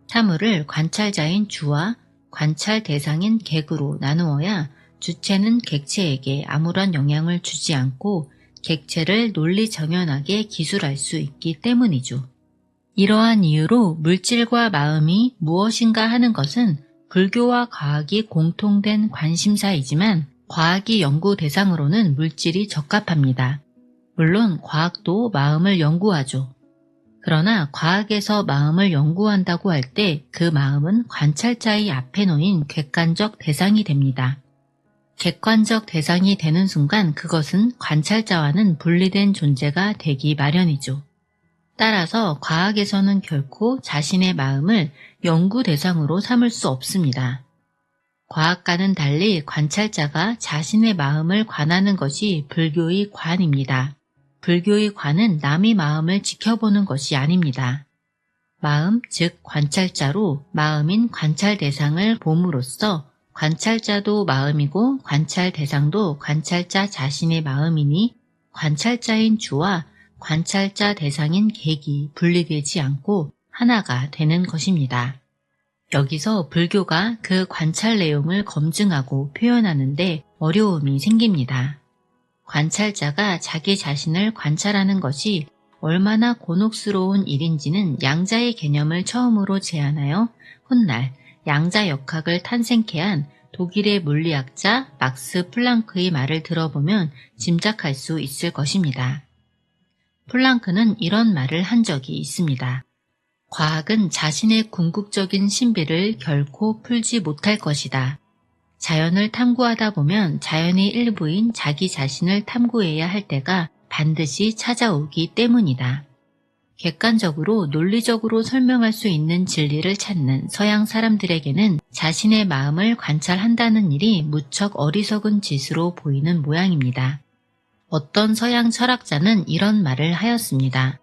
A: 사물을 관찰자인 주와 관찰 대상인 객으로 나누어야 주체는 객체에게 아무런 영향을 주지 않고 객체를 논리정연하게 기술할 수 있기 때문이죠. 이러한 이유로 물질과 마음이 무엇인가 하는 것은 불교와 과학이 공통된 관심사이지만 과학이 연구 대상으로는 물질이 적합합니다. 물론 과학도 마음을 연구하죠. 그러나 과학에서 마음을 연구한다고 할 때 그 마음은 관찰자의 앞에 놓인 객관적 대상이 됩니다. 객관적 대상이 되는 순간 그것은 관찰자와는 분리된 존재가 되기 마련이죠. 따라서 과학에서는 결코 자신의 마음을 연구 대상으로 삼을 수 없습니다. 과학과는 달리 관찰자가 자신의 마음을 관하는 것이 불교의 관입니다. 불교의 관은 남의 마음을 지켜보는 것이 아닙니다. 마음, 즉 관찰자로 마음인 관찰 대상을 봄으로써 관찰자도 마음이고 관찰 대상도 관찰자 자신의 마음이니 관찰자인 주와 관찰자 대상인 객이 분리되지 않고 하나가 되는 것입니다. 여기서 불교가 그 관찰 내용을 검증하고 표현하는데 어려움이 생깁니다. 관찰자가 자기 자신을 관찰하는 것이 얼마나 곤혹스러운 일인지는 양자의 개념을 처음으로 제안하여 훗날 양자 역학을 탄생케 한 독일의 물리학자 막스 플랑크의 말을 들어보면 짐작할 수 있을 것입니다. 플랑크는 이런 말을 한 적이 있습니다. 과학은 자신의 궁극적인 신비를 결코 풀지 못할 것이다. 자연을 탐구하다 보면 자연의 일부인 자기 자신을 탐구해야 할 때가 반드시 찾아오기 때문이다. 객관적으로 논리적으로 설명할 수 있는 진리를 찾는 서양 사람들에게는 자신의 마음을 관찰한다는 일이 무척 어리석은 짓으로 보이는 모양입니다. 어떤 서양 철학자는 이런 말을 하였습니다.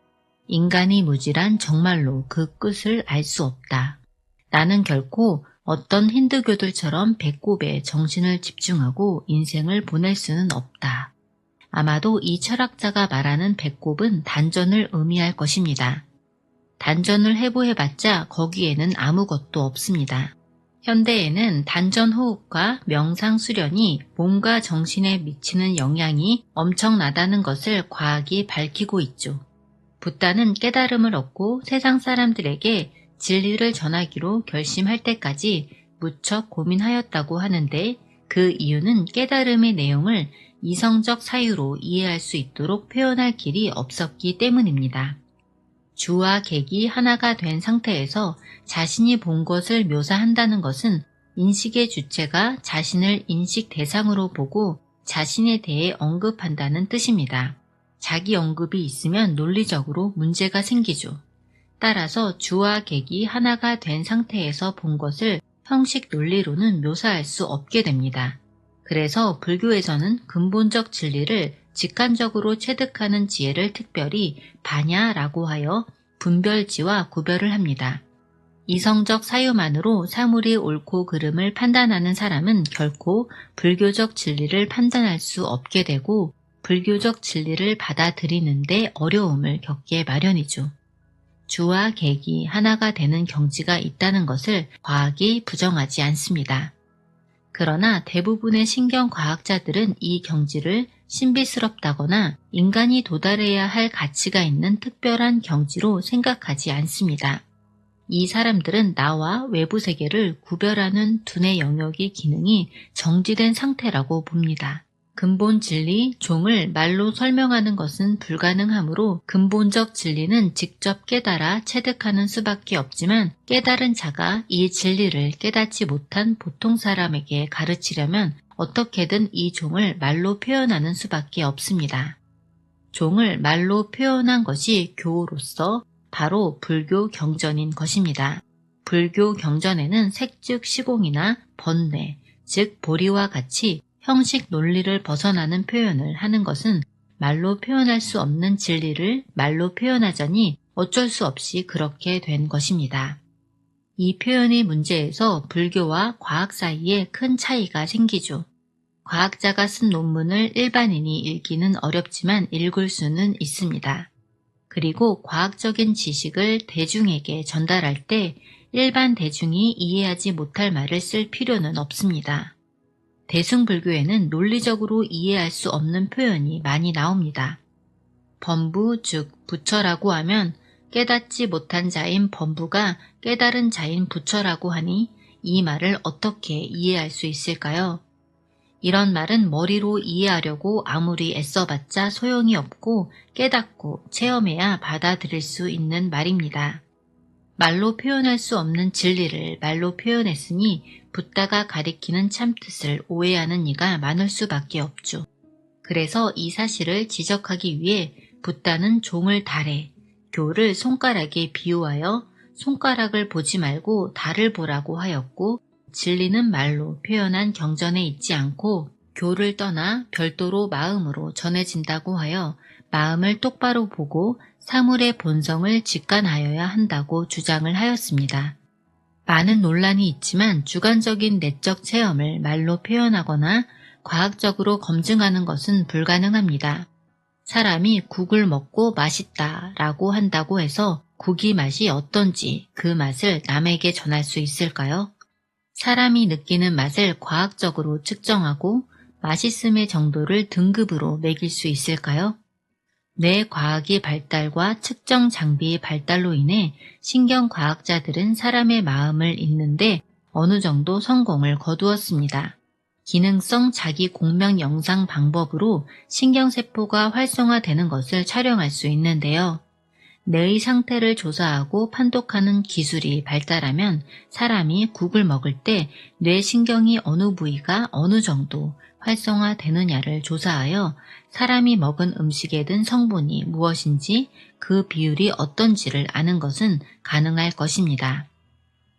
A: 인간이 무지란 정말로 그 끝을 알 수 없다. 나는 결코 어떤 힌두교들처럼 배꼽에 정신을 집중하고 인생을 보낼 수는 없다. 아마도 이 철학자가 말하는 배꼽은 단전을 의미할 것입니다. 단전을 해보해봤자 거기에는 아무것도 없습니다. 현대에는 단전 호흡과 명상 수련이 몸과 정신에 미치는 영향이 엄청나다는 것을 과학이 밝히고 있죠. 붓다는 깨달음을 얻고 세상 사람들에게 진리를 전하기로 결심할 때까지 무척 고민하였다고 하는데 그 이유는 깨달음의 내용을 이성적 사유로 이해할 수 있도록 표현할 길이 없었기 때문입니다. 주와 객이 하나가 된 상태에서 자신이 본 것을 묘사한다는 것은 인식의 주체가 자신을 인식 대상으로 보고 자신에 대해 언급한다는 뜻입니다. 자기 언급이 있으면 논리적으로 문제가 생기죠. 따라서 주와 객이 하나가 된 상태에서 본 것을 형식 논리로는 묘사할 수 없게 됩니다. 그래서 불교에서는 근본적 진리를 직관적으로 체득하는 지혜를 특별히 바냐라고 하여 분별지와 구별을 합니다. 이성적 사유만으로 사물이 옳고 그름을 판단하는 사람은 결코 불교적 진리를 판단할 수 없게 되고 불교적 진리를 받아들이는데 어려움을 겪게 마련이죠. 주와 객이 하나가 되는 경지가 있다는 것을 과학이 부정하지 않습니다. 그러나 대부분의 신경과학자들은 이 경지를 신비스럽다거나 인간이 도달해야 할 가치가 있는 특별한 경지로 생각하지 않습니다. 이 사람들은 나와 외부 세계를 구별하는 두뇌 영역의 기능이 정지된 상태라고 봅니다. 근본 진리, 종을 말로 설명하는 것은 불가능하므로 근본적 진리는 직접 깨달아 체득하는 수밖에 없지만 깨달은 자가 이 진리를 깨닫지 못한 보통 사람에게 가르치려면 어떻게든 이 종을 말로 표현하는 수밖에 없습니다. 종을 말로 표현한 것이 교로서 바로 불교 경전인 것입니다. 불교 경전에는 색즉 시공이나 번뇌, 즉 보리와 같이 형식 논리를 벗어나는 표현을 하는 것은 말로 표현할 수 없는 진리를 말로 표현하자니 어쩔 수 없이 그렇게 된 것입니다. 이 표현의 문제에서 불교와 과학 사이에 큰 차이가 생기죠. 과학자가 쓴 논문을 일반인이 읽기는 어렵지만 읽을 수는 있습니다. 그리고 과학적인 지식을 대중에게 전달할 때 일반 대중이 이해하지 못할 말을 쓸 필요는 없습니다. 대승불교에는 논리적으로 이해할 수 없는 표현이 많이 나옵니다. 범부, 즉 부처라고 하면 깨닫지 못한 자인 범부가 깨달은 자인 부처라고 하니 이 말을 어떻게 이해할 수 있을까요? 이런 말은 머리로 이해하려고 아무리 애써봤자 소용이 없고 깨닫고 체험해야 받아들일 수 있는 말입니다. 말로 표현할 수 없는 진리를 말로 표현했으니 붓다가 가리키는 참뜻을 오해하는 이가 많을 수밖에 없죠. 그래서 이 사실을 지적하기 위해 붓다는 종을 달에, 교를 손가락에 비유하여 손가락을 보지 말고 달을 보라고 하였고 진리는 말로 표현한 경전에 있지 않고 교를 떠나 별도로 마음으로 전해진다고 하여 마음을 똑바로 보고 사물의 본성을 직관하여야 한다고 주장을 하였습니다. 많은 논란이 있지만 주관적인 내적 체험을 말로 표현하거나 과학적으로 검증하는 것은 불가능합니다. 사람이 국을 먹고 맛있다 라고 한다고 해서 국이 맛이 어떤지 그 맛을 남에게 전할 수 있을까요? 사람이 느끼는 맛을 과학적으로 측정하고 맛있음의 정도를 등급으로 매길 수 있을까요? 뇌과학의 발달과 측정 장비의 발달로 인해 신경과학자들은 사람의 마음을 읽는데 어느 정도 성공을 거두었습니다. 기능성 자기 공명 영상 방법으로 신경세포가 활성화되는 것을 촬영할 수 있는데요. 뇌의 상태를 조사하고 판독하는 기술이 발달하면 사람이 국을 먹을 때 뇌신경이 어느 부위가 어느 정도 활성화되느냐를 조사하여 사람이 먹은 음식에 든 성분이 무엇인지 그 비율이 어떤지를 아는 것은 가능할 것입니다.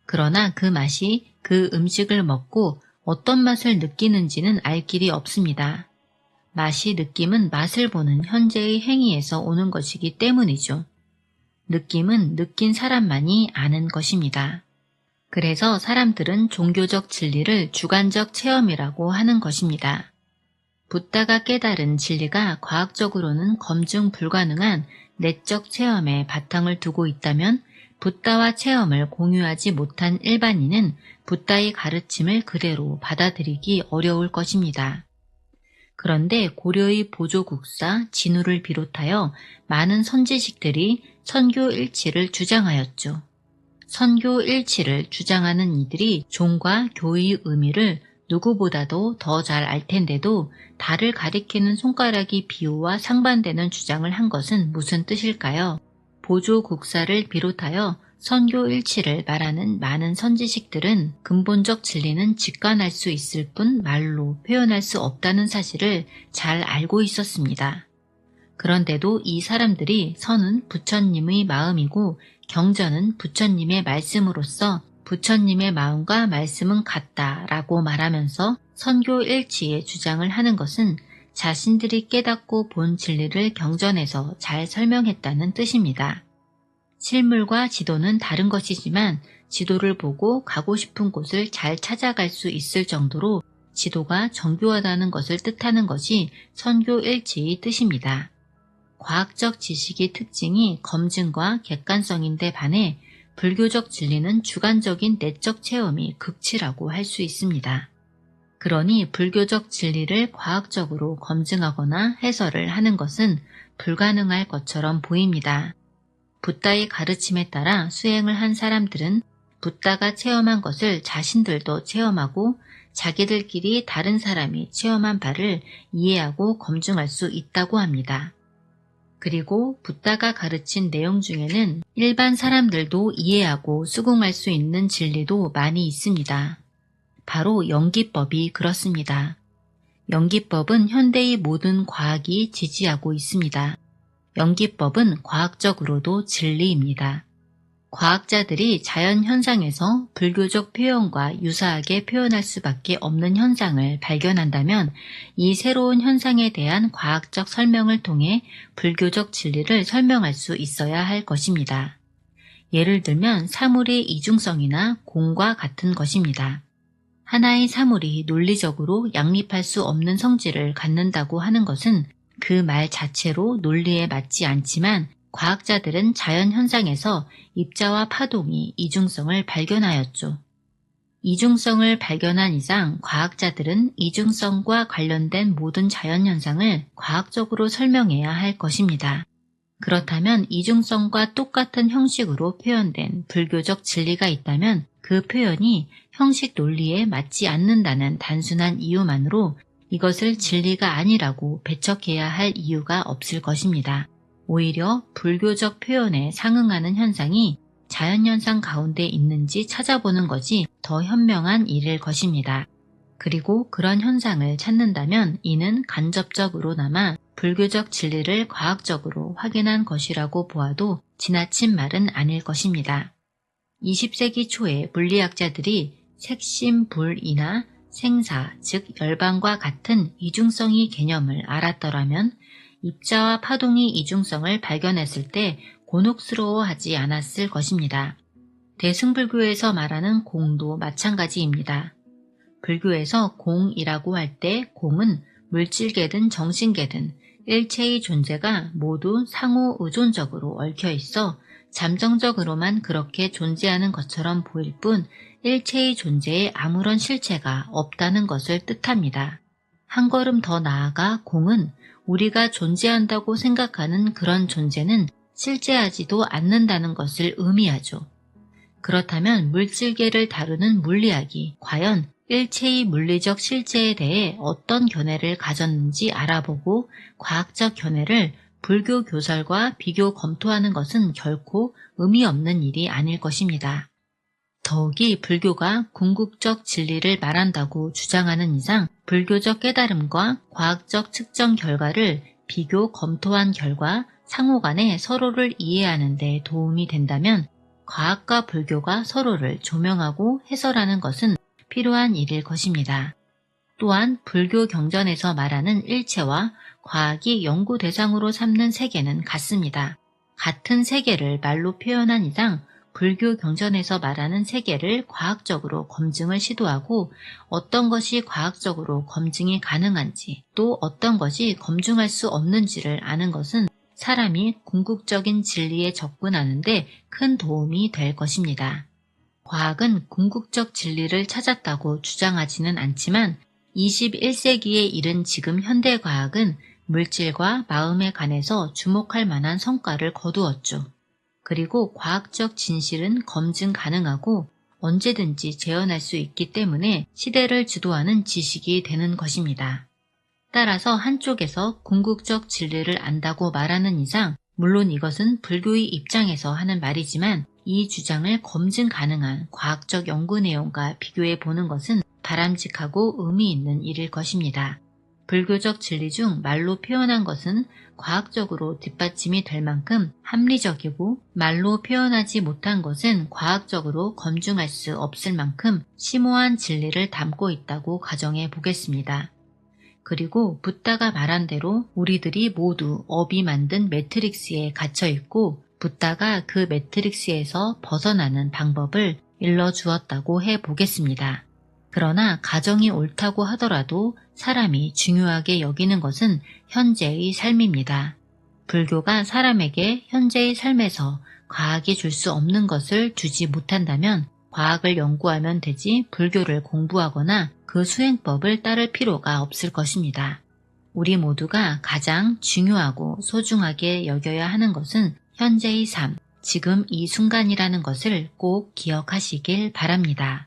A: 그러나 그 맛이 그 음식을 먹고 어떤 맛을 느끼는지는 알 길이 없습니다. 맛이 느낌은 맛을 보는 현재의 행위에서 오는 것이기 때문이죠. 느낌은 느낀 사람만이 아는 것입니다. 그래서 사람들은 종교적 진리를 주관적 체험이라고 하는 것입니다. 붓다가 깨달은 진리가 과학적으로는 검증 불가능한 내적 체험에 바탕을 두고 있다면 붓다와 체험을 공유하지 못한 일반인은 붓다의 가르침을 그대로 받아들이기 어려울 것입니다. 그런데 고려의 보조국사 진우를 비롯하여 많은 선지식들이 선교일치를 주장하였죠. 선교일치를 주장하는 이들이 종과 교의 의미를 누구보다도 더 잘 알 텐데도 달을 가리키는 손가락이 비유와 상반되는 주장을 한 것은 무슨 뜻일까요? 보조국사를 비롯하여 선교일치를 말하는 많은 선지식들은 근본적 진리는 직관할 수 있을 뿐 말로 표현할 수 없다는 사실을 잘 알고 있었습니다. 그런데도 이 사람들이 선은 부처님의 마음이고 경전은 부처님의 말씀으로서 부처님의 마음과 말씀은 같다라고 말하면서 선교일치의 주장을 하는 것은 자신들이 깨닫고 본 진리를 경전에서 잘 설명했다는 뜻입니다. 실물과 지도는 다른 것이지만 지도를 보고 가고 싶은 곳을 잘 찾아갈 수 있을 정도로 지도가 정교하다는 것을 뜻하는 것이 선교일치의 뜻입니다. 과학적 지식의 특징이 검증과 객관성인데 반해 불교적 진리는 주관적인 내적 체험이 극치라고 할 수 있습니다. 그러니 불교적 진리를 과학적으로 검증하거나 해설을 하는 것은 불가능할 것처럼 보입니다. 붓다의 가르침에 따라 수행을 한 사람들은 붓다가 체험한 것을 자신들도 체험하고 자기들끼리 다른 사람이 체험한 바를 이해하고 검증할 수 있다고 합니다. 그리고 붓다가 가르친 내용 중에는 일반 사람들도 이해하고 수긍할 수 있는 진리도 많이 있습니다. 바로 연기법이 그렇습니다. 연기법은 현대의 모든 과학이 지지하고 있습니다. 연기법은 과학적으로도 진리입니다. 과학자들이 자연 현상에서 불교적 표현과 유사하게 표현할 수밖에 없는 현상을 발견한다면 이 새로운 현상에 대한 과학적 설명을 통해 불교적 진리를 설명할 수 있어야 할 것입니다. 예를 들면 사물의 이중성이나 공과 같은 것입니다. 하나의 사물이 논리적으로 양립할 수 없는 성질을 갖는다고 하는 것은 그 말 자체로 논리에 맞지 않지만 과학자들은 자연현상에서 입자와 파동이 이중성을 발견하였죠. 이중성을 발견한 이상 과학자들은 이중성과 관련된 모든 자연현상을 과학적으로 설명해야 할 것입니다. 그렇다면 이중성과 똑같은 형식으로 표현된 불교적 진리가 있다면 그 표현이 형식 논리에 맞지 않는다는 단순한 이유만으로 이것을 진리가 아니라고 배척해야 할 이유가 없을 것입니다. 오히려 불교적 표현에 상응하는 현상이 자연현상 가운데 있는지 찾아보는 것이 더 현명한 일일 것입니다. 그리고 그런 현상을 찾는다면 이는 간접적으로나마 불교적 진리를 과학적으로 확인한 것이라고 보아도 지나친 말은 아닐 것입니다. 20세기 초에 물리학자들이 색심불이나 생사, 즉 열방과 같은 이중성의 개념을 알았더라면 입자와 파동의 이중성을 발견했을 때 곤혹스러워하지 않았을 것입니다. 대승불교에서 말하는 공도 마찬가지입니다. 불교에서 공이라고 할 때 공은 물질계든 정신계든 일체의 존재가 모두 상호 의존적으로 얽혀 있어 잠정적으로만 그렇게 존재하는 것처럼 보일 뿐 일체의 존재에 아무런 실체가 없다는 것을 뜻합니다. 한 걸음 더 나아가 공은 우리가 존재한다고 생각하는 그런 존재는 실제하지도 않는다는 것을 의미하죠. 그렇다면 물질계를 다루는 물리학이 과연 일체의 물리적 실제에 대해 어떤 견해를 가졌는지 알아보고 과학적 견해를 불교 교설과 비교 검토하는 것은 결코 의미 없는 일이 아닐 것입니다. 더욱이 불교가 궁극적 진리를 말한다고 주장하는 이상 불교적 깨달음과 과학적 측정 결과를 비교 검토한 결과 상호 간에 서로를 이해하는 데 도움이 된다면 과학과 불교가 서로를 조명하고 해설하는 것은 필요한 일일 것입니다. 또한 불교 경전에서 말하는 일체와 과학이 연구 대상으로 삼는 세계는 같습니다. 같은 세계를 말로 표현한 이상 불교 경전에서 말하는 세계를 과학적으로 검증을 시도하고 어떤 것이 과학적으로 검증이 가능한지 또 어떤 것이 검증할 수 없는지를 아는 것은 사람이 궁극적인 진리에 접근하는 데 큰 도움이 될 것입니다. 과학은 궁극적 진리를 찾았다고 주장하지는 않지만 21세기에 이른 지금 현대 과학은 물질과 마음에 관해서 주목할 만한 성과를 거두었죠. 그리고 과학적 진실은 검증 가능하고 언제든지 재현할 수 있기 때문에 시대를 주도하는 지식이 되는 것입니다. 따라서 한쪽에서 궁극적 진리를 안다고 말하는 이상 물론 이것은 불교의 입장에서 하는 말이지만 이 주장을 검증 가능한 과학적 연구 내용과 비교해 보는 것은 바람직하고 의미 있는 일일 것입니다. 불교적 진리 중 말로 표현한 것은 과학적으로 뒷받침이 될 만큼 합리적이고 말로 표현하지 못한 것은 과학적으로 검증할 수 없을 만큼 심오한 진리를 담고 있다고 가정해 보겠습니다. 그리고 붓다가 말한 대로 우리들이 모두 업이 만든 매트릭스에 갇혀 있고 붓다가 그 매트릭스에서 벗어나는 방법을 일러주었다고 해보겠습니다. 그러나 가정이 옳다고 하더라도 사람이 중요하게 여기는 것은 현재의 삶입니다. 불교가 사람에게 현재의 삶에서 과학이 줄 수 없는 것을 주지 못한다면 과학을 연구하면 되지 불교를 공부하거나 그 수행법을 따를 필요가 없을 것입니다. 우리 모두가 가장 중요하고 소중하게 여겨야 하는 것은 현재의 삶, 지금 이 순간이라는 것을 꼭 기억하시길 바랍니다.